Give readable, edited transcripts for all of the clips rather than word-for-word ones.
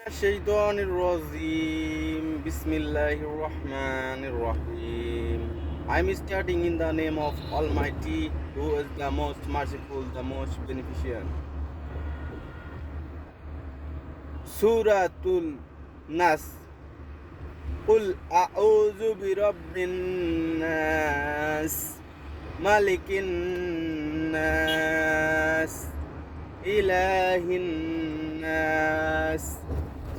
الشيطان الرجيم بسم الله الرحمن الرحيم. I'm starting in the name of Almighty, who is the most merciful, the most beneficent. Suratul Nas. قل أعوذ برب الناس ملك الناس إله الناس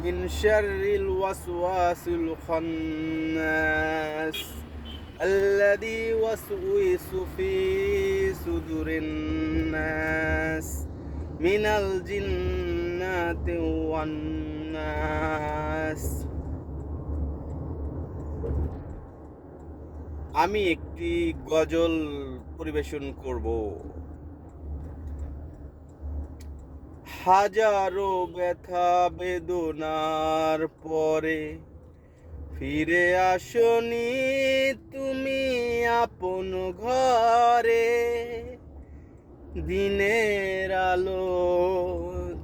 من شر الوسواس الخناس الذي يوسوس في صدور الناس من الجنة والناس. আমি একটি গজল পরিবেশন করব। হাজারো ব্যথা বেদনার পরে ফিরে আসনি তুমি আপন ঘরে, দিনের আলো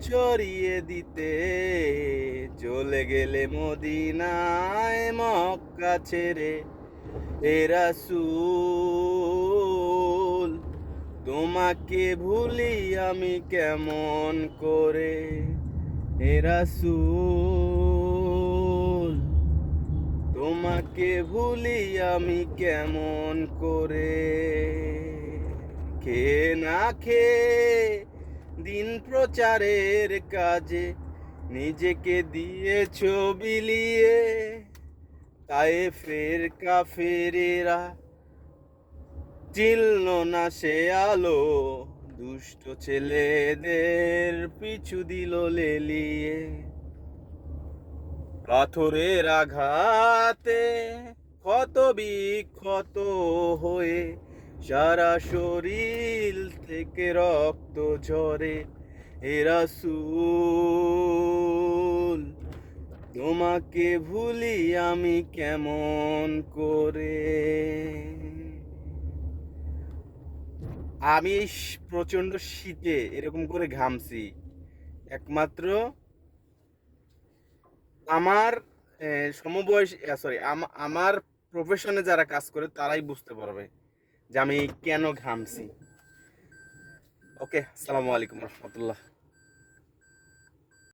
ছড়িয়ে দিতে চলে গেলে মদিনায় মক্কা ছেড়ে। হে রাসূল তোমাকে ভুলি আমি কেমন করে, হে রাসূল তোমাকে ভুলি আমি কেমন করে। কে না খেয়ে দিন প্রচারের কাজে নিজেকে দিয়েছ বিলিয়ে, তায়েফের কাফেরেরা চিনল না সে আলো, দুষ্ট ছেলেদের পিছু দিল লেলিয়ে। পাথরের আঘাতে ক্ষত বিক্ষত হয়ে সারা শরীর থেকে রক্ত ঝরে, হে রাসূল তোমাকে ভুলি আমি কেমন করে। আমি প্রচন্ড শীতে এরকম করে ঘামছি, একমাত্র আমার সমবয়সী আমার প্রফেশনে যারা কাজ করে তারাই বুঝতে পারবে যে আমি কেন ঘামছি। ওকে, আসসালামু আলাইকুম রহমতুল্লাহ।